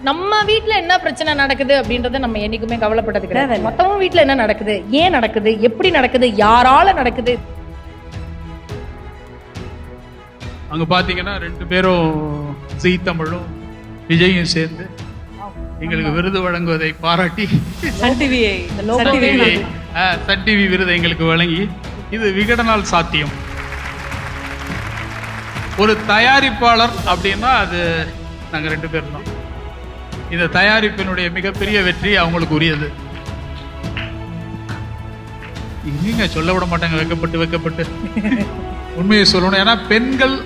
நம்ம வீட்ல என்ன பிரச்சனை நடக்குது அப்படின்றத நம்ம என்னைக்குமே கவலைப்பட்டது கிடையாது. மத்தவங்க வீட்ல என்ன நடக்குது, ஏன் நடக்குது, எப்படி நடக்குது, யாரால நடக்குது. அங்க பாத்தீங்கன்னா 2 பேரும் ஜீ தமிழும் விஜயும் சேர்ந்து எங்களுக்கு விருது வழங்குவதை பாராட்டி சன் டிவி விருது எங்களுக்கு வழங்கி இது விகடனால் சாத்தியம். ஒரு தயாரிப்பாளர் அப்படின்னா அது நாங்க 2 பேர் தான். இந்த தயாரிப்பினுடைய மிகப்பெரிய வெற்றி அவங்களுக்கு உரியது. இங்க சொல்ல விட மாட்டாங்க, வைக்கப்பட்டு உண்மையை சொல்லணும். ஏன்னா பெண்கள்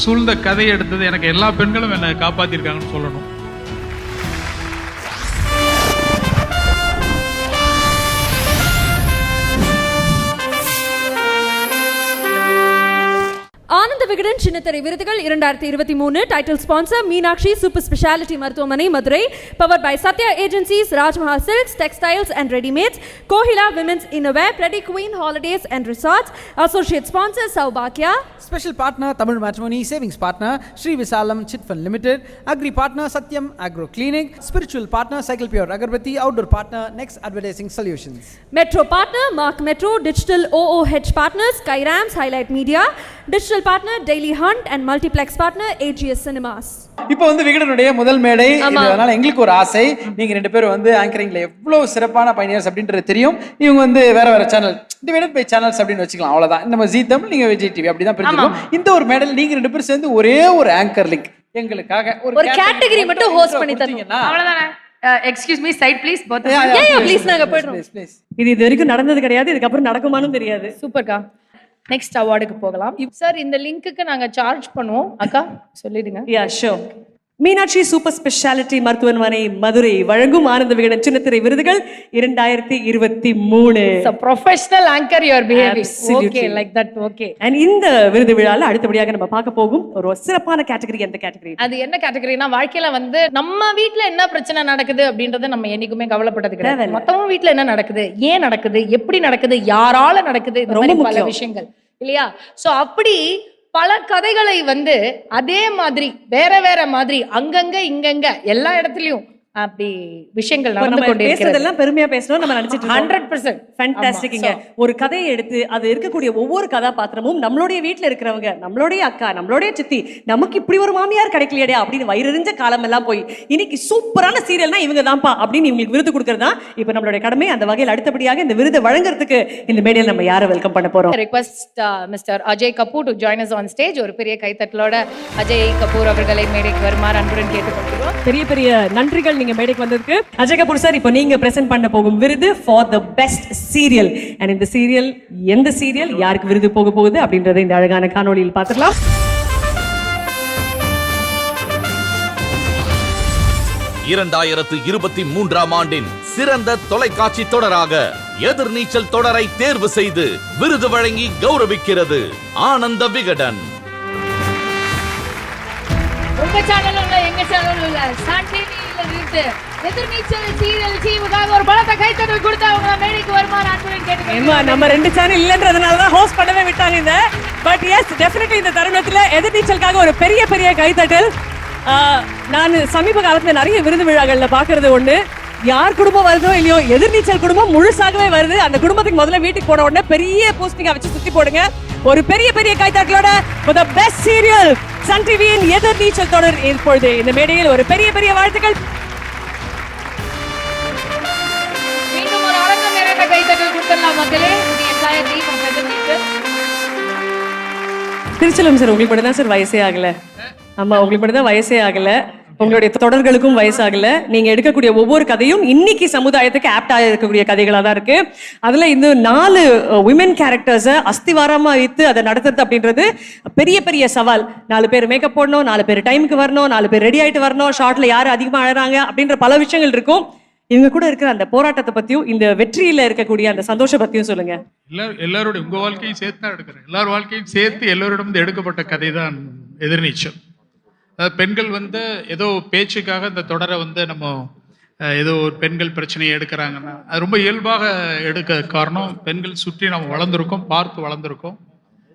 சூழ்ந்த கதையை எடுத்தது எனக்கு எல்லா பெண்களும் என்னை காப்பாத்திருக்காங்கன்னு சொல்லணும். ஆனந்த விகடன் சின்னத்திரை விருதுகள் 2023. Title sponsor Meenakshi super speciality மருத்துவமனை Madurai. Powered by Sathya agencies, Rajmahal silks, textiles and readymades, Kohila women's innerwear, pretty queen holidays and resorts. Associate sponsor சௌபாக்யா. Special partner Tamil matrimony, savings partner Sri Visalam chit fund limited, agri partner Sathyam agro clinic, spiritual partner cycle pure agarbatti, outdoor partner next advertising solutions, metro partner mark metro, digital OOH partners கைராம்ஸ் highlight media, digital partner daily hunt and multiplex partner AGS cinemas. இப்போ விகடனுடைய முதல் மேடை. அதனால எங்களுக்கு ஒரு ஆசை, நீங்க 2 பேரும் ஆங்கரிங்ல எவ்வளவு சிறப்பான பைனியர்ஸ் அப்படின்றது தெரியும். இவங்க வேற சேனல் டிவைடட் பை சேனல்ஸ் அப்படின்னு வச்சுக்கலாம், அவ்வளவுதான். நம்ம ஜீ தமிழ், நீங்க விஜய் டிவி, அப்படிதான் பிரிச்சிருக்கோம். இந்த ஒரு மேடையில் நீங்க 2 பேரும் சேர்ந்து ஒரே ஒரு ஆங்கர் லிங்க் எங்களுக்காக ஒரு கேட்டகரி மட்டும் ஹோஸ்ட் பண்ணி தரீங்கன்னா அவ்வளவுதானே. Excuse me, side please. Please நாங்க போய்றோம். இது வரைக்கும் நடந்தது கிடையாது, இதுக்கு அப்புறம் நடக்குமானும் தெரியாது. சூப்பர்க்கா. நெக்ஸ்ட் அவார்டுக்கு போகலாம். சார், இந்த லிங்க்குக்கு நாங்க சார்ஜ் பண்ணுவோம். அக்கா சொல்லிடுங்க. ஷோர். மீனாட்சி சூப்பர் ஸ்பெஷாலிட்டி மருத்துவமனை மதுரை வழங்கும் ஆனந்த விகடன் சின்னத்திரை விருதுகள் 2023. Professional anchor you are behaving. Okay, like that. Okay. And இந்த விருது விழால அடுத்தபடியாக நம்ம பார்க்க போகும் ஒரு சிறப்பான கேட்டகரி. அந்த கேட்டகரி அது என்ன கேட்டகரினா, வாழ்க்கையில நம்ம வீட்ல என்ன பிரச்சனை நடக்குது அப்படின்றத நம்ம என்னைக்குமே கவலைப்பட்டது கிடையாது. மத்தவங்க வீட்ல என்ன நடக்குது, ஏன் நடக்குது, எப்படி நடக்குது, யாரால நடக்குது, இந்த மாதிரி பல விஷயங்கள் இல்லையா. சோ அப்படி பல கதைகளை அதே மாதிரி வேற வேற மாதிரி அங்கங்க இங்கங்க எல்லா இடத்துலயும் அப்படி விஷயங்கள் நடந்து கொண்டே இருக்கிறது. பெருமையா பேசணும் நம்ம நினைச்சிட்டு 100% ஃபேண்டாஸ்டிக்ங்க. ஒரு கதையை எடுத்து அது இருக்கக்கூடிய ஒவ்வொரு கதாபாத்திரமும் நம்மளுடைய வீட்டுல இருக்கிறவங்க, நம்மளுடைய அக்கா, நம்மளுடைய சித்தி, நமக்கு இப்படி ஒரு மாமியார் கிடைக்கலையடா அப்படின்னு வயிறறிஞ்ச காலம் எல்லாம் போய் இன்னைக்கு சூப்பரான சீரியல்னா இவங்க தான்ப்பா அப்படின்னு இவங்களுக்கு விருது கொடுக்கறதா இப்ப நம்மளுடைய கடமை. அந்த வகையில் அடுத்தபடியாக இந்த விருதை வழங்குறதுக்கு இந்த மேடையில் நம்ம யாரை வெல்கம் பண்ண போறோம்? Request mister Ajay Kapoor to join us on stage. ஒரு பெரிய கைத்தட்டலோட அஜய் கபூர் அவர்களை மேடைக்கு வருமாறு அன்புடன் கேட்டுக்கொள்கிறோம். பெரிய பெரிய நன்றிகள் நீங்க மேடைக்கு வந்ததுக்கு. அஜய் கபூர் சார், இப்போ நீங்க பிரசன்ட் பண்ண போகும் விருது for the best serial. And இந்த சீரியல் எந்த சீரியல், யாருக்கு விருது போக போகுது அப்படின்றத இந்த அழகான காணொளியில் பார்த்துக்கலாம். 2023ஆம் ஆண்டின் சிறந்த தொலைக்காட்சி தொடராக எதிர்நீச்சல் தொடரை தேர்வு செய்து விருது வழங்கி கௌரவிக்கிறது ஆனந்த விகடன். உங்க சேனல்ல இல்ல, எங்க சேனல்ல இல்ல, சன் டிவில இருந்து எதிர்நீச்சல் சீரியல் டீமுக்காக ஒரு பலத்த கைத்தட்டல் கொடுத்து அவங்க மேடைக்கு வருமாறு அன்புடன் கேட்டுக்கொள்கிறேன். நம்ம 2 சேனல் இல்லன்றதுனால தான் ஹோஸ்ட் பண்ணவே விட்டாங்க இந்த. பட் எஸ், டெஃபினெட்லி இந்த தருணத்துல எதிர்நீச்சலுக்காக ஒரு பெரிய பெரிய கைத்தட்டல். நான் சமீப காலத்துல நிறைய விருது விழாக்கள்ல பாக்குறது ஒண்ணு, யார் குடும்பம் வருதோ இல்லையோ எதிர்நீச்சல் குடும்பம் முழுசாகவே வருது. அந்த குடும்பத்துக்கு முதல்ல வீட்டுக்கு போன உடனே பெரிய போஸ்டிங்கா வச்சு சுத்தி போடுங்க. ஒரு பெரிய பெரிய கைத்தட்டலோட for the best serial Sun டிவியின் எதிர்நீச்சல் தொடர் இப்பொழுது இந்த மேடையில் ஒரு பெரிய பெரிய வாழ்த்துக்கள். மீண்டும் ஒரு அரங்கம் நிறைந்த கைத்தட்டல் கொடுத்துடலாம் மக்களே. the entire team of Ethirneechal. Thiruchelvam sir, உங்களுக்கு மட்டும் தான் சார் வயசே ஆகல. ஆமா, உங்களுக்கு மட்டும் தான் வயசே ஆகல. உங்களுடைய தொடர்களுக்கும் வயசாகல. நீங்க எடுக்கக்கூடிய ஒவ்வொரு கதையும் இன்னைக்கு சமுதாயத்துக்கு ஆப்டா இருக்கக்கூடிய கதைகளா தான் இருக்கு. அதுல இந்த 4 விமன் கேரக்டர்ஸை அஸ்திவாரமா வைத்து அதை நடத்துறது அப்படின்றது பெரிய பெரிய சவால். 4 பேர் மேக்கப் போடணும், 4 பேர் டைமுக்கு வரணும், 4 பேர் ரெடி ஆயிட்டு வரணும், ஷார்ட்ல யாரு அதிகமா அழறாங்க அப்படின்ற பல விஷயங்கள் இருக்கும். இவங்க கூட இருக்கிற அந்த போராட்டத்தை பத்தியும் இந்த வெற்றியில இருக்கக்கூடிய அந்த சந்தோஷ பத்தியும் சொல்லுங்க. எல்லாரோட உங்க வாழ்க்கையும் சேர்த்து தான் எடுக்கிறேன். எல்லார் வாழ்க்கையும் சேர்த்து எல்லோரிடம் எடுக்கப்பட்ட கதை தான் எதிர்நீச்சல். பெண்கள் ஏதோ பேச்சுக்காக இந்த தொடரை நம்ம ஏதோ ஒரு பெண்கள் பிரச்சனையை எடுக்கிறாங்கன்னா அது ரொம்ப இயல்பாக எடுக்க காரணம் பெண்கள் சுற்றி நம்ம வளர்ந்துருக்கோம், பார்த்து வளர்ந்துருக்கோம்.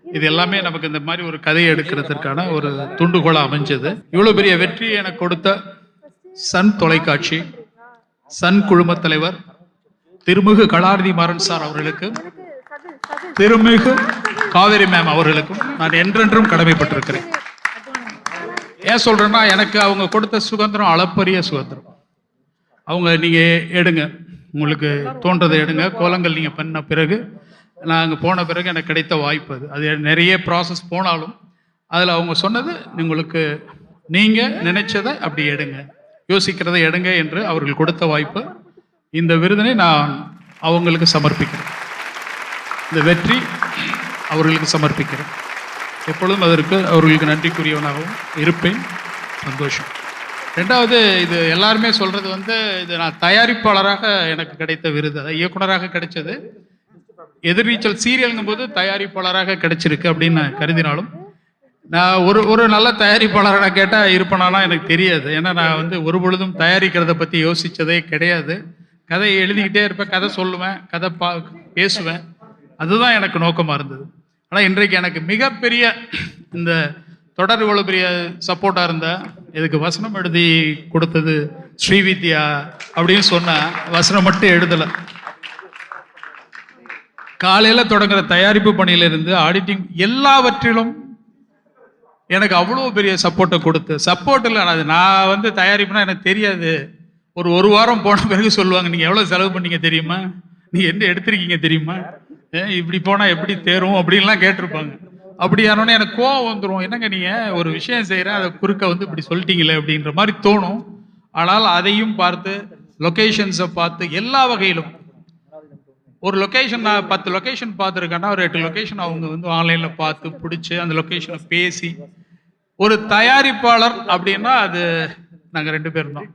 இது எல்லாமே நமக்கு இந்த மாதிரி ஒரு கதையை எடுக்கிறதுக்கான ஒரு துண்டுகோலா அமைஞ்சது. இவ்வளவு பெரிய வெற்றி எனக்கு கொடுத்த சன் தொலைக்காட்சி, சன் குழுமத் தலைவர் திருமிகு கலாநிதி மாறன் சார் அவர்களுக்கும், திருமிகு காவேரி மேம் அவர்களுக்கும் நான் என்றென்றும் கடமைப்பட்டிருக்கிறேன். ஏன் சொல்றேன்னா, எனக்கு அவங்க கொடுத்த சுதந்திரம் அளப்பரிய சுதந்திரம். அவங்க நீங்க எடுங்க, உங்களுக்கு தோன்றதை எடுங்க. கோலங்கள் நீங்க பண்ண பிறகு, நான் அங்கே போன பிறகு எனக்கு கிடைத்த வாய்ப்பு அது நிறைய ப்ராசஸ் போனாலும் அதில் அவங்க சொன்னது, உங்களுக்கு நீங்கள் நினைச்சதை அப்படி எடுங்க, யோசிக்கிறதை எடுங்க என்று அவர்கள் கொடுத்த வாய்ப்பு. இந்த விருதினை நான் அவங்களுக்கு சமர்ப்பிக்கிறேன். இந்த வெற்றி அவர்களுக்கு சமர்ப்பிக்கிறேன். எப்பொழுதும் அதற்கு அவர்களுக்கு நன்றிக்குரியவனாகவும் இருப்பேன். சந்தோஷம். ரெண்டாவது, இது எல்லாருமே சொல்கிறது வந்து, இது நான் தயாரிப்பாளராக எனக்கு கிடைத்த விருது, அது இயக்குனராக கிடைச்சது. எதிர்நீச்சல் சீரியல்ங்கும் போது தயாரிப்பாளராக கிடைச்சிருக்கு அப்படின்னு நான் கருதினாலும், நான் ஒரு நல்ல தயாரிப்பாளராக கேட்டால் இருப்பனானா எனக்கு தெரியாது. ஏன்னா நான் வந்து ஒரு பொழுதும் தயாரிக்கிறத பற்றி யோசித்ததே கிடையாது. கதை எழுதிக்கிட்டே இருப்பேன், கதை சொல்லுவேன், கதை பேசுவேன், அதுதான் எனக்கு நோக்கமாக இருந்தது. ஆனால் இன்றைக்கு எனக்கு மிகப்பெரிய இந்த தொடர் இவ்வளோ பெரிய சப்போர்ட்டாக இருந்தா, இதுக்கு வசனம் எழுதி கொடுத்தது ஸ்ரீவித்யா அப்படின்னு சொன்னால், வசனம் மட்டும் எழுதலை, காலையில் தொடங்குற தயாரிப்பு பணியிலிருந்து ஆடிட்டிங் எல்லாவற்றிலும் எனக்கு அவ்வளோ பெரிய சப்போர்ட்டை கொடுத்து, சப்போர்ட் இல்லை, நான் வந்து தயாரிப்புனா எனக்கு தெரியாது. ஒரு வாரம் போன பிறகு சொல்லுவாங்க, நீங்கள் எவ்வளோ செலவு பண்ணீங்க தெரியுமா, நீங்கள் என்ன எடுத்திருக்கீங்க தெரியுமா, இப்படி போனால் எப்படி தேரும் அப்படின்லாம் கேட்டிருப்பாங்க. அப்படி யாரோன்னே எனக்கு கோவம் வந்துடும், என்னங்க நீங்கள் ஒரு விஷயம் செய்கிறேன், அதை குறுக்க வந்து இப்படி சொல்லிட்டீங்களே அப்படின்ற மாதிரி தோணும். ஆனால் அதையும் பார்த்து, லொக்கேஷன்ஸை பார்த்து, எல்லா வகையிலும் ஒரு லொக்கேஷன், நான் 10 லொக்கேஷன் பார்த்துருக்கேன்னா ஒரு 8 லொக்கேஷன் அவங்க வந்து ஆன்லைனில் பார்த்து பிடிச்சி அந்த லொக்கேஷனை பேசி, ஒரு தயாரிப்பாளர் அப்படின்னா அது நாங்கள் 2 பேரும் தான்.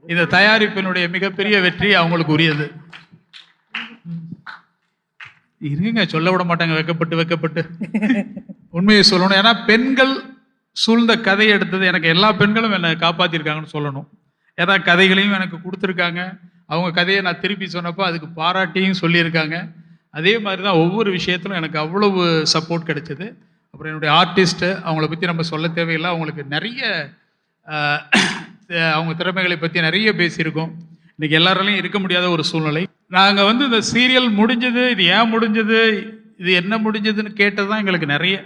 இந்த தயாரிப்பினுடைய மிகப்பெரிய வெற்றி அவங்களுக்கு உரியது. இருங்க, சொல்ல விட மாட்டாங்க, வெக்கப்பட்டு உண்மையை சொல்லணும். ஏன்னா பெண்கள் சூழ்ந்த கதையை எடுத்தது, எனக்கு எல்லா பெண்களும் என்னை காப்பாற்றிருக்காங்கன்னு சொல்லணும். ஏன்னா கதைகளையும் எனக்கு கொடுத்துருக்காங்க, அவங்க கதையை நான் திருப்பி சொன்னப்போ அதுக்கு பாராட்டியும் சொல்லியிருக்காங்க. அதே மாதிரி தான் ஒவ்வொரு விஷயத்திலும் எனக்கு அவ்வளவு சப்போர்ட் கிடைச்சிது. அப்புறம் என்னுடைய ஆர்டிஸ்ட்டு, அவங்கள பற்றி நம்ம சொல்ல தேவையில்லை, அவங்களுக்கு நிறைய அவங்க திறமைகளை பற்றி நிறைய பேசியிருக்கோம். இன்றைக்கி எல்லாராலையும் இருக்க முடியாத ஒரு சூழ்நிலை. நாங்கள் வந்து இந்த சீரியல் முடிஞ்சது, இது ஏன் முடிஞ்சது, இது என்ன முடிஞ்சதுன்னு கேட்டது தான் எங்களுக்கு நிறைய.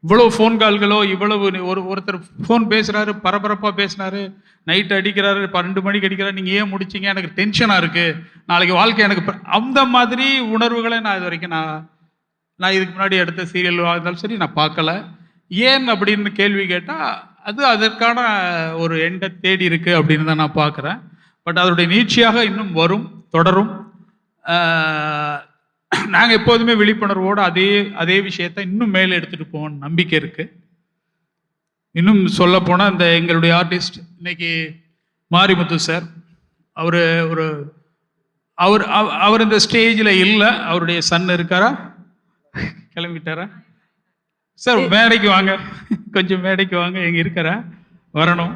இவ்வளோ ஃபோன் கால்களோ, இவ்வளவு ஒருத்தர் ஃபோன் பேசுகிறாரு, பரபரப்பாக பேசினாரு, நைட்டு அடிக்கிறாரு, 12 மணிக்கு அடிக்கிறாரு, நீங்கள் ஏன் முடிச்சிங்க, எனக்கு டென்ஷனாக இருக்குது, நாளைக்கு வாழ்க்கை எனக்கு, அந்த மாதிரி உணர்வுகளை நான் இது வரைக்கும் நான் இதுக்கு முன்னாடி எடுத்த சீரியல் இருந்தாலும் சரி நான் பார்க்கல. ஏன் அப்படின்னு கேள்வி கேட்டால், அது அதற்கான ஒரு எண்டை தேடி இருக்குது அப்படின்னு தான் நான் பார்க்குறேன். பட் அதனுடைய நீட்சியாக இன்னும் வரும், தொடரும். நாங்கள் எப்போதுமே விழிப்புணர்வோடு அதே விஷயத்தை இன்னும் மேலே எடுத்துகிட்டு போவோம் நம்பிக்கை இருக்குது. இன்னும் சொல்ல போனால், இந்த எங்களுடைய ஆர்டிஸ்ட் இன்னைக்கு மாரிமுத்து சார், அவர் இந்த ஸ்டேஜில் இல்லை, அவருடைய சன் இருக்காரா, கிளம்பிட்டாரா சார்? மேடைக்கு வாங்க, கொஞ்சம் மேடைக்கு வாங்க, எங்கே இருக்கிறா, வரணும்.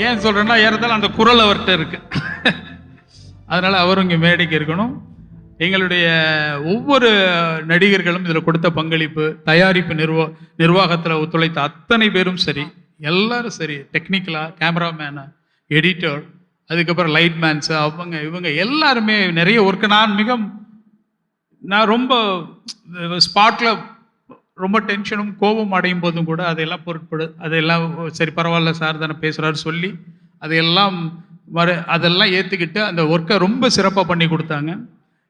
ஏன் சொல்கிறேன்னா, ஏறத்தாலும் அந்த குரல் அவர்கிட்ட இருக்கு, அதனால் அவரும் இங்கே மேடைக்கு இருக்கணும். எங்களுடைய ஒவ்வொரு நடிகர்களும் இதில் கொடுத்த பங்களிப்பு, தயாரிப்பு நிர்வாகத்தில் ஒத்துழைத்த அத்தனை பேரும் சரி, எல்லாரும் சரி, டெக்னிக்கலாக, கேமராமேனு, எடிட்டர், அதுக்கப்புறம் லைட் மேன்ஸு, இவங்க எல்லாருமே நிறைய ஒர்க்கு. நான் ரொம்ப ஸ்பாட்டில் ரொம்ப டென்ஷனும் கோபம் அடையும் போதும் கூட அதையெல்லாம் அதெல்லாம் சரி பரவாயில்ல சார் தானே பேசுகிறாரு சொல்லி அதெல்லாம் ஏற்றுக்கிட்டு அந்த ஒர்க்கை ரொம்ப சிறப்பாக பண்ணி கொடுத்தாங்க.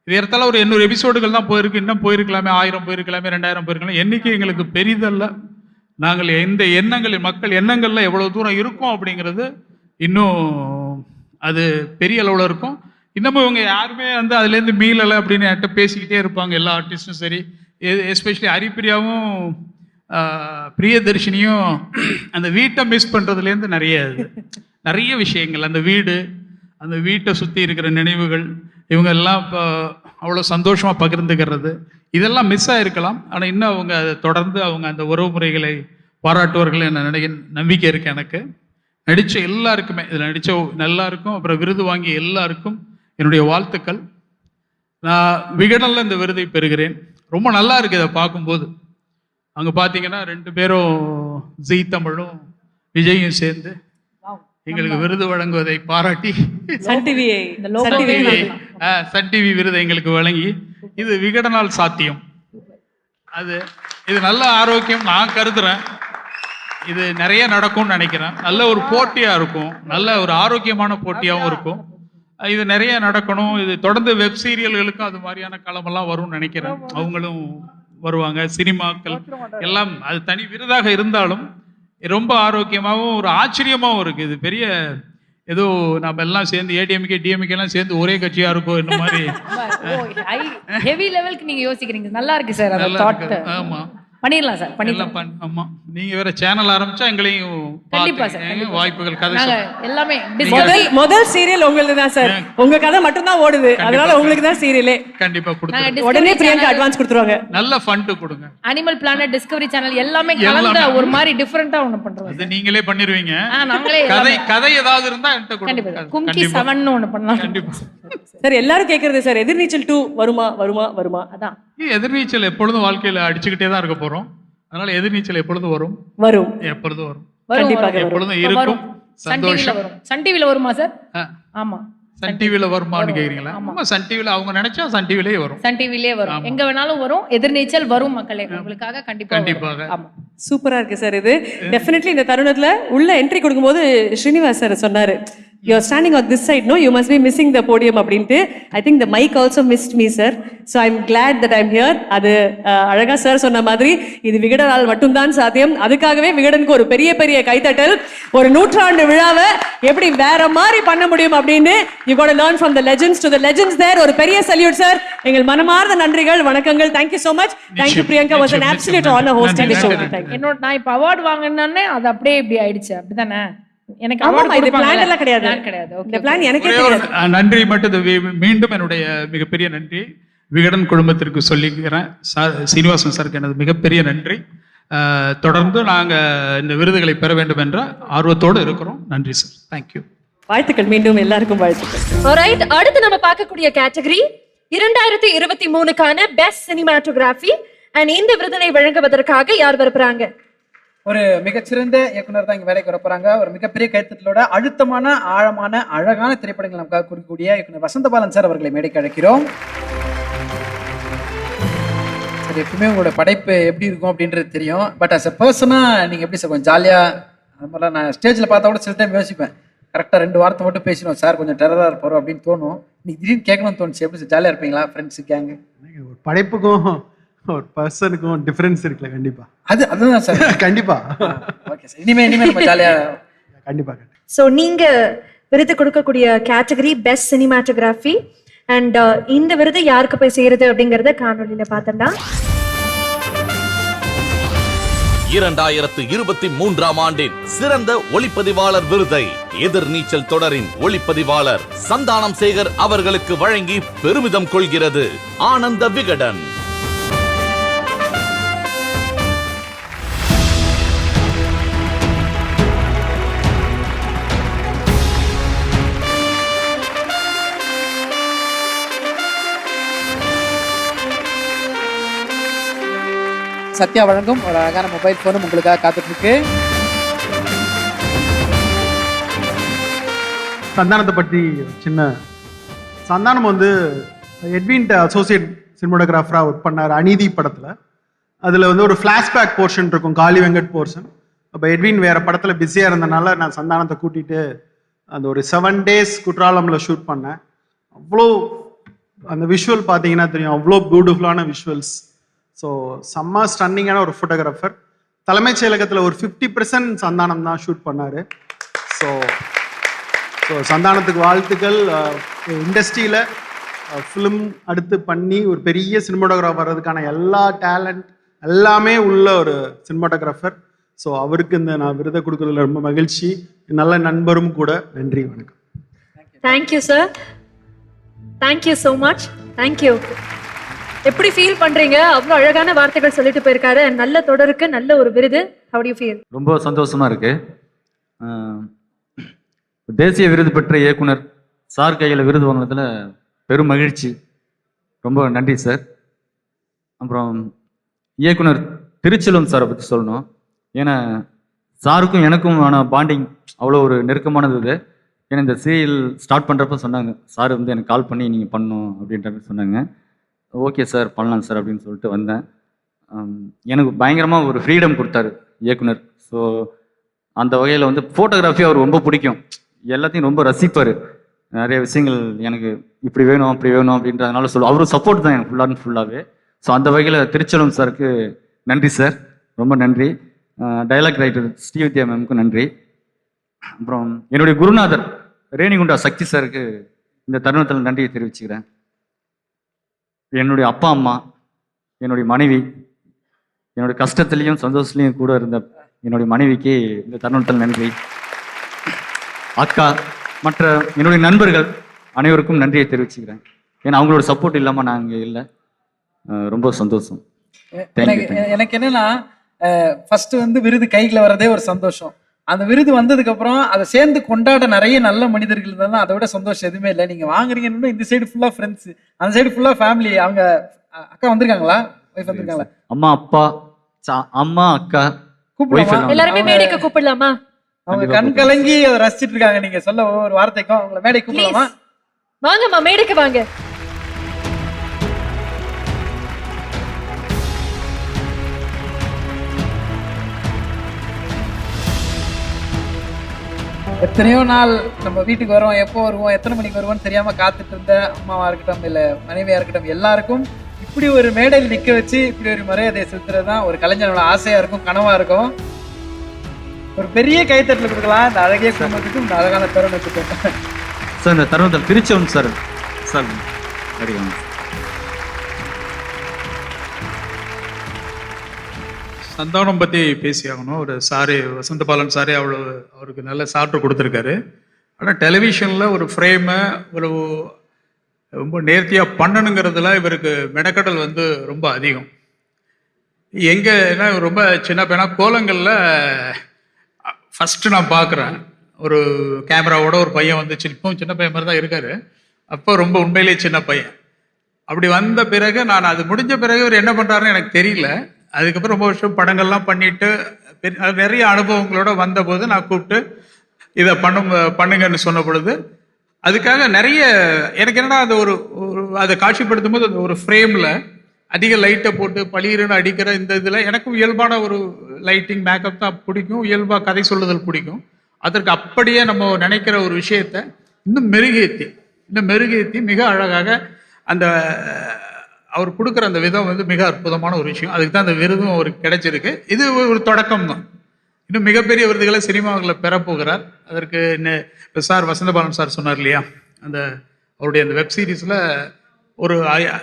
இது ஏறத்தால ஒரு 800 எபிசோடுகள் தான் போயிருக்கு, இன்னும் போயிருக்கலாமே, 1000 போயிருக்கலாமே, 2000 போயிருக்கலாம். என்றைக்கு எங்களுக்கு பெரிதல்ல. நாங்கள் எந்த எண்ணங்கள், மக்கள் எண்ணங்களில் எவ்வளோ தூரம் இருக்கும் அப்படிங்கிறது இன்னும் அது பெரிய அளவில் இருக்கும். இன்னமும் இவங்க யாருமே வந்து அதுலேருந்து மீளலை அப்படின்னு என்கிட்ட பேசிக்கிட்டே இருப்பாங்க, எல்லா ஆர்டிஸ்டும் சரி. எஸ்பெஷலி ஹரிப்பிரியாவும் பிரியதர்ஷினியும் அந்த வீட்டை மிஸ் பண்ணுறதுலேருந்து நிறைய விஷயங்கள், அந்த வீட்டை சுற்றி இருக்கிற நினைவுகள், இவங்க எல்லாம் இப்போ அவ்வளோ சந்தோஷமாக பகிர்ந்துக்கிறது, இதெல்லாம் மிஸ் ஆகிருக்கலாம். ஆனால் இன்னும் அவங்க அதை தொடர்ந்து அவங்க அந்த உறவு முறைகளை பாராட்டுவார்கள் என நம்பிக்கை இருக்குது எனக்கு. நடித்த எல்லாருக்குமே, இதில் நடித்த எல்லாருக்கும், அப்புறம் விருது வாங்கிய எல்லாருக்கும் என்னுடைய வாழ்த்துக்கள். நான் விகடனில் இந்த விருதை பெறுகிறேன். ரொம்ப நல்லா இருக்குது இதை பார்க்கும்போது. அங்கே பார்த்தீங்கன்னா 2 பேரும் ஜீ தமிழும் விஜயும் சேர்ந்து எங்களுக்கு விருது வழங்குவதை பாராட்டி சன் டிவியை இந்த logo Sun TV Sun TV விருதை எங்களுக்கு வழங்கி இது விகடனால் சாத்தியம். இது நல்ல ஆரோக்கியம் நான் கருதுறேன். இது நிறைய நடக்கும்னு நினைக்கிறேன். நல்ல ஒரு போட்டியா இருக்கும், நல்ல ஒரு ஆரோக்கியமான போட்டியாகவும் இருக்கும். இது நிறைய நடக்கணும். இது தொடர்ந்து வெப் சீரியல்களுக்கும் அது மாதிரியான களமெல்லாம் வரும்னு நினைக்கிறேன். அவங்களும் வருவாங்க, சினிமாக்கள் எல்லாம். அது தனி விருதாக இருந்தாலும் ரொம்ப ஆரோக்கியமாகவும் ஒரு ஆச்சரியமாகவும் இருக்கு. இது பெரிய ஏதோ நம்ம எல்லாம் சேர்ந்து ஏடிஎம்கே டிஎம்கே எல்லாம் சேர்ந்து ஒரே கட்சியா இருக்கும் இந்த மாதிரி ஹெவி லெவலுக்கு நீங்க யோசிக்கிறீங்க. நல்லா இருக்கு சார் அந்த நல்லா தாட். இருக்கு. ஆமா, பண்ணிடலாம் சார், பண்ணிடலாம். ஆமா, நீங்க வேற சேனல் ஆரம்பிச்சா எங்களையும் கண்டிப்பா சார், பார்த்து வாய்ப்புகள் கதை நாங்க சொல்லுங்க. எல்லாமே முதல் சீரியல் உங்களுக்கு தான் சார். உங்க கதை மட்டும் தான் ஓடுது, அதனால உங்களுக்கு தான் சீரியலே. கண்டிப்பா கொடுத்துருங்க. உடனே பிரியங்கா அட்வான்ஸ் கொடுத்துருவாங்க. நல்ல ஃபண்ட் கொடுங்க. அனிமல் பிளானட், டிஸ்கவரி சேனல் எல்லாமே கலந்த ஒரு மாதிரி டிஃபரெண்டா ஒண்ணு பண்றோம். அது நீங்களே பண்ணிருவீங்க. நாங்களே கதை ஏதாவது இருந்தா என்கிட்ட கண்டிப்பா கொடுங்க. கும்கி 7 ஒண்ணு பண்ணலாம். கண்டிப்பா சார் எல்லாரும் கேக்குறது சார், எதிர்நீச்சல் 2 வருமா வருமா வருமா? அதான் எதிர்நீச்சல் எப்பொழுதும் வாழ்க்கையில அடிச்சுக்கிட்டே தான் இருக்க போறோம். அதனால எதிர்நீச்சல் எப்பொழுதும் வரும், எப்பொழுதும் வரும், கண்டிப்பாக எப்பொழுதும் இருக்கும். சந்தோஷம். சன் டிவில வருமா சார்? ஆமா, சன் டிவில வருமான்னு கேக்குறீங்களா? ஆமா, சன் டிவில அவங்க நினைச்சா சன் டிவிலே வரும். சன் டிவிலே வரும், எங்க வேணாலும் வரும். எதிர்நீச்சல் வரும் மக்களே, உங்களுக்காக கண்டிப்பாக. ஆமா, சூப்பரா இருக்கு சார். இது டெஃபினெட்லி இந்த தருணத்துல உள்ள என்ட்ரி கொடுக்கும்போது ஸ்ரீனிவாஸ் சார் சொன்னாரு, you are standing on this side, no, you must be missing the podium அப்படின்ட்டு. I think the mic also missed me, sir. So I'm glad that I'm here. அது அழகா sir சொன்ன மாதிரி இது விகடனால் மட்டும்தான் சாத்தியம். அதுக்காகவே விகடனுக்கு ஒரு பெரிய பெரிய கைத்தட்டல். ஒரு நூற்றாண்டு விழாவை எப்படி வேற மாதிரி பண்ண முடியும் அப்படின்னு you got to learn from the legends to the legends there. ஒரு பெரிய சல்யூட் சார். எங்கள் மனமார்ந்த நன்றிகள், வணக்கங்கள். Thank you so much. Thank you Priyanka, was an absolute honor hosting the show. என்னோட நான் இப்ப அவார்ட் வாங்கினேன்னே அது அப்படியே இப்படி ஆயிடுச்சு, அப்படிதானே? எனக்கு ஆமா, அவார்ட் இது பிளான் எல்லாம் கிடையாது. இந்த பிளான் எனக்கே தெரியாது. நன்றி மட்டும் மீண்டும் என்னுடைய மிகப்பெரிய நன்றி விகடன் குழுமத்திற்கு சொல்லிக்கிறேன். சீனிவாசன் சாருக்கு எனது மிகப்பெரிய நன்றி. தொடர்ந்து நாங்க இந்த விருதுகளை பெற வேண்டும் என்ற ஆர்வத்தோடு இருக்கிறோம். நன்றி சார், தேங்க்யூ. வாழ்த்துக்கள், மீண்டும் எல்லாருக்கும் வாழ்த்துக்கள். ஆல்ரைட், அடுத்து நம்ம பார்க்கக்கூடிய கேட்டகரி 2023க்கான பெஸ்ட் சினிமாட்டோகிராஃபி. அண்ட் இந்த விருதினை வழங்குவதற்காக யார் வரப்போறாங்க? ஒரு மிகச்சிறந்த இயக்குனர் தான் இங்க வேலைக்கு வர போறாங்க. ஒரு மிகப்பெரிய கைத்தட்டலோட அழுத்தமான ஆழமான அழகான திரைப்படங்கள் நமக்காக கொடுக்கக்கூடிய இயக்குனர் வசந்தபாலன் சார் அவர்களை மேடைக்கு அழைக்கிறோம். சரி, எப்பவுமே உங்களோட படைப்பு எப்படி இருக்கும் அப்படின்றது தெரியும். பட் அஸ் எ பர்சனா நீங்க எப்படி சார் கொஞ்சம் ஜாலியா அது மாதிரிலாம் நான் ஸ்டேஜ்ல பார்த்தா கூட சில டைம் யோசிப்பேன், கரெக்டா 2 வார்த்தை மட்டும் பேசிடுவோம் சார், கொஞ்சம் டெரரா இருப்போம் அப்படின்னு தோணும். நீங்க திடீர்னு கேட்கணும்னு தோணுச்சு. எப்படி சார், ஜாலியா இருப்பீங்களா ஃப்ரெண்ட்ஸ் கேங்கு? ஒரு படைப்புக்கும் ஒரு பர்சனுக்கும் டிஃபரன்ஸ் இருக்குல்ல? கண்டிப்பா அதுதான் சார். கண்டிப்பா. ஓகே சார், இனிமே நம்ம ஜாலியா கண்டிப்பா. ஸோ நீங்க விருது கொடுக்கக்கூடிய கேட்டகரி பெஸ்ட் சினிமாட்டோகிராஃபி. அண்ட் இந்த விருது யாருக்கு போய் சேருது அப்படிங்கறத காணொலியில பார்த்தோம்னா 2023ஆம் ஆண்டின் சிறந்த ஒளிப்பதிவாளர் விருதை எதிர்நீச்சல் தொடரின் ஒளிப்பதிவாளர் சந்தானம் சேகர் அவர்களுக்கு வழங்கி பெருமிதம் கொள்கிறது ஆனந்த விகடன். சத்யா வழங்கும் ஒரு அழகான மொபைல் போனும் உங்களுக்காக காத்துட்டு இருக்கு. சந்தானத்தை பற்றி சின்ன சந்தானம் வந்து எட்வின் அசோசியேட் சினிமோட்டோகிராஃபராக ஒர்க் பண்ணார் அநீதி படத்தில். அதில் வந்து ஒரு ஃப்ளாஷ்பேக் போர்ஷன் இருக்கும், காளி வெங்கட் போர்ஷன். அப்போ எட்வின் வேற படத்தில் பிஸியாக இருந்தனால நான் சந்தானத்தை கூட்டிகிட்டு அந்த ஒரு 7 days குற்றாலமில் ஷூட் பண்ணேன். அவ்வளோ அந்த விஷுவல் பார்த்தீங்கன்னா தெரியும், அவ்வளோ பியூட்டிஃபுல்லான விஷுவல்ஸ். ஸோ செம்ம ஸ்டன்னிங்கான ஒரு ஃபோட்டோகிராஃபர். தலைமைச் செயலகத்தில் ஒரு 50% சந்தானம் தான் ஷூட் பண்ணார். ஸோ சந்தானத்துக்கு வாழ்த்துக்கள். இண்டஸ்ட்ரியில் ஃபிலிம் அடுத்து பண்ணி ஒரு பெரிய சினிமோட்டோகிராஃபர் வர்றதுக்கான எல்லா டேலண்ட் எல்லாமே உள்ள ஒரு சினிமோட்டோகிராஃபர். ஸோ அவருக்கு இந்த நான் விருதை கொடுக்கறதுல ரொம்ப மகிழ்ச்சி. நல்ல நண்பரும் கூட. நன்றி, வணக்கம். Thank you sir, thank you so much. Thank you. எப்படி ஃபீல் பண்றீங்க? அவ்வளோ அழகான வார்த்தைகள் சொல்லிட்டு போயிருக்காரு. நல்ல தொடருக்கு நல்ல ஒரு விருது. How do you feel? ரொம்ப சந்தோஷமா இருக்கு. தேசிய விருது பெற்ற இயக்குனர் சார் கையில் விருது வாங்கினதுல பெரும் மகிழ்ச்சி. ரொம்ப நன்றி சார். அப்புறம் இயக்குனர் திருச்செல்வம் சாரை பற்றி சொல்லணும். ஏன்னா சாருக்கும் எனக்கும் ஆன பாண்டிங் அவ்வளோ ஒரு நெருக்கமானது இது. ஏன்னா இந்த சீரியல் ஸ்டார்ட் பண்ணுறப்ப சொன்னாங்க, சார் வந்து எனக்கு கால் பண்ணி நீங்கள் பண்ணணும் அப்படின்ற மாதிரி சொன்னாங்க. ஓகே சார் பண்ணலாம் சார் அப்படின்னு சொல்லிட்டு வந்தேன். எனக்கு பயங்கரமாக ஒரு ஃப்ரீடம் கொடுத்தாரு இயக்குனர். ஸோ அந்த வகையில் வந்து ஃபோட்டோகிராஃபி அவர் ரொம்ப பிடிக்கும், எல்லாத்தையும் ரொம்ப ரசிப்பார். நிறைய விஷயங்கள் எனக்கு இப்படி வேணும் அப்படி வேணும் அப்படின்றதுனால அவரும் சப்போர்ட் தான் எனக்கு ஃபுல்லாக அண்ட் ஃபுல்லாகவே. ஸோ அந்த வகையில் திருச்செல்வம் சாருக்கு நன்றி சார், ரொம்ப நன்றி. டைலாக் ரைட்டர் ஸ்ரீவித்யா மேமுக்கும் நன்றி. அப்புறம் என்னுடைய குருநாதர் ரேணிகுண்டா சக்தி சாருக்கு இந்த தருணத்தில் நன்றியை தெரிவிச்சுக்கிறேன். என்னுடைய அப்பா அம்மா, என்னுடைய மனைவி, என்னுடைய கஷ்டத்துலேயும் சந்தோஷத்துலேயும் கூட இருந்த என்னுடைய மனைவிக்கு இந்த தருணத்தில் நன்றி. அக்கா, மற்ற என்னுடைய நண்பர்கள் அனைவருக்கும் நன்றியை தெரிவிச்சுக்கிறேன். ஏன்னா அவங்களோட சப்போர்ட் இல்லாமல் நான் இங்கே இல்லை. ரொம்ப சந்தோஷம். எனக்கு என்னன்னா ஃபர்ஸ்ட் வந்து விருது கையில் வர்றதே ஒரு சந்தோஷம். அந்த விருது வந்ததுக்கு அப்புறம் அதை சேர்ந்து கொண்டாட நிறைய நல்ல மனிதர்கள் இருந்தாலும் அதை விட சந்தோஷம் எதுவுமே இல்லை. நீங்க வாங்குறீங்கன்னு இந்த சைடு ஃபுல்லா ஃப்ரெண்ட்ஸ், அந்த சைடு ஃபுல்லா ஃபேமிலி. அவங்க அக்கா வந்திருக்காங்களா? ஒய்ஃப் வந்திருக்காங்களா? அம்மா, அப்பா, அம்மா, அக்கா கூப்பிடலாம். எல்லாருமே மேடைக்கு கூப்பிடலாமா? அவங்க கண் கலங்கி அதை ரசிச்சிட்டு இருக்காங்க நீங்க சொல்ல ஒவ்வொரு வார்த்தைக்கும். அவங்கள மேடைக்கு கூப்பிடலாமா? வாங்கம்மா, மேடைக்கு வாங்க. எத்தனையோ நாள் நம்ம வீட்டுக்கு வரோம், எப்போ வருவோம், எத்தனை மணிக்கு வருவோம்னு தெரியாம காத்துட்டு இருந்த அம்மாவா இருக்கட்டும் இல்ல மனைவியா இருக்கட்டும், எல்லாருக்கும் இப்படி ஒரு மேடையில் நிக்க வச்சு இப்படி ஒரு மரியாதையை செலுத்துறது தான் ஒரு கலைஞரோட ஆசையா இருக்கும், கனவா இருக்கும். ஒரு பெரிய கைத்தட்டல் கொடுக்கலாம் இந்த அழகிய குடும்பத்துக்கு, இந்த அழகான தருணத்துக்கு. சார் இந்த தருணத்தில் திருச்செல்வம் சார் சார் சரிங்க. சந்தானம் பற்றி பேசியாகணும். ஒரு சாரி வசந்தபாலன் சாரி அவருக்கு நல்ல சாற்று கொடுத்துருக்காரு. ஆனால் டெலிவிஷனில் ஒரு ஃப்ரேமை ஒரு ரொம்ப நேர்த்தியாக பண்ணணுங்கிறதுல இவருக்கு மெனக்கடல் வந்து ரொம்ப அதிகம். எங்கன்னா ரொம்ப சின்ன பையனா கோலங்களில் ஃபஸ்ட்டு நான் பார்க்குறேன் ஒரு கேமராவோட ஒரு பையன் வந்து இப்பவும் சின்ன பையன் மாதிரி தான் இருக்காரு. அப்போ ரொம்ப உண்மையிலேயே சின்ன பையன். அப்படி வந்த பிறகு நான் அது முடிஞ்ச பிறகு இவர் என்ன பண்ணுறாருன்னு எனக்கு தெரியல. அதுக்கப்புறம் ரொம்ப வருஷம் படங்கள்லாம் பண்ணிட்டு நிறைய அனுபவங்களோட வந்தபோது நான் கூப்பிட்டு இதை பண்ணுங்கன்னு சொன்ன பொழுது அதுக்காக நிறைய எனக்கு என்னன்னா அது ஒரு அதை காட்சிப்படுத்தும் போது ஒரு ஃப்ரேமில் அதிக லைட்டை போட்டு பளிருன்னு அடிக்கிற இந்த இதில் எனக்கும் இயல்பான ஒரு லைட்டிங் மேக்கப் தான் பிடிக்கும், இயல்பாக கதை சொல்லுதல் பிடிக்கும். அதற்கு அப்படியே நம்ம நினைக்கிற ஒரு விஷயத்தை இன்னும் மெருகேற்றி மிக அழகாக அந்த அவர் கொடுக்குற அந்த விதம் வந்து மிக அற்புதமான ஒரு விஷயம். அதுக்கு தான் அந்த விருதும் அவருக்கு கிடைச்சிருக்கு. இது ஒரு தொடக்கம் தான். இன்னும் மிகப்பெரிய விருதுகளை சினிமாவில் பெறப்போகிறார். அதற்கு இப்போ சார் வசந்தபாலன் சார் சொன்னார் இல்லையா, அந்த அவருடைய அந்த வெப் சீரிஸில் ஒரு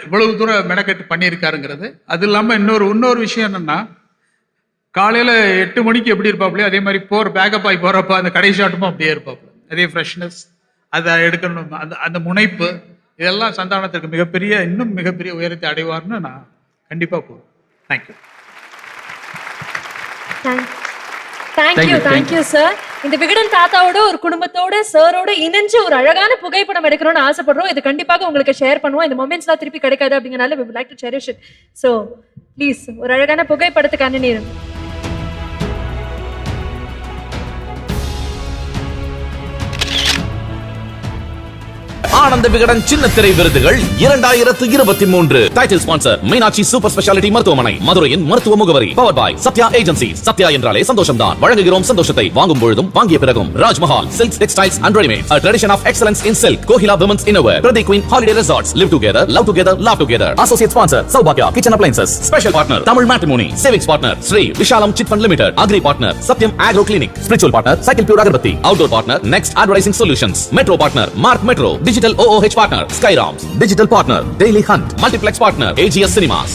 இவ்வளவு தூரம் மெனக்கெட்டு பண்ணியிருக்காருங்கிறது. அது இல்லாமல் இன்னொரு விஷயம் என்னென்னா, காலையில் 8 மணிக்கு எப்படி இருப்பாப்புலையோ அதே மாதிரி பேக்கப் ஆகி போகிறப்ப அந்த கடை ஷாட்டுமும் அப்படியே இருப்பாப்புல. அதே ஃப்ரெஷ்னஸ், அதை எடுக்கணும், அந்த முனைப்பு, இதெல்லாம் சந்தானத்திற்கு இன்னும் மிகப்பெரிய உயரத்தை அடைவார்னு நான் கண்டிப்பாக போகிறேன். தேங்க்யூ. Thank you sir. இந்த விகடன் தாத்தாவோட ஒரு குடும்பத்தோட சாரோட இணைஞ்சு ஒரு அழகான புகைப்படம் எடுக்கணும்னு ஆசைப்படுறோம். இது கண்டிப்பாக உங்களுக்கு ஷேர் பண்ணுவோம். இந்த மொமெண்ட்ஸ்லாம் திருப்பி கிடைக்காது அப்படிங்கறனால we would like to cherish it. So please ஒரு அழகான புகைப்படத்துக்கு அனுநீரும். ஆனந்த விகடன் சின்னத்திரை விருதுகள் 2023. Title sponsor Meenakshi super speciality மருத்துவமனை, மதுரையின் மருத்துவ முகவரி. பவர் பாய் சத்யா ஏஜென்சி. சத்யா என்றாலே சந்தோஷம்தான். வழங்குகிறோம் சந்தோஷத்தை வாங்கும் பொழுதும் வாங்கிய பிறகும். Rajmahal silks, textiles and readymades, a tradition of excellence in silk. Kohila women's innerwear. Pradeep Queen Holiday Resorts. Live together, love together, laugh together. Associate sponsor Saubhagya Kitchen Appliances. Special partner Tamil Matrimony. Savings partner Sri Vishalam Chit Fund Limited. Agri partner Satyam Agro Clinic. Spiritual partner Cycle Pure Agarbatti. Outdoor partner Next Advertising Solutions. Metro partner Mark Metro. Digital OOH partner Skyroms. Digital partner Daily Hunt. Multiplex partner AGS Cinemas.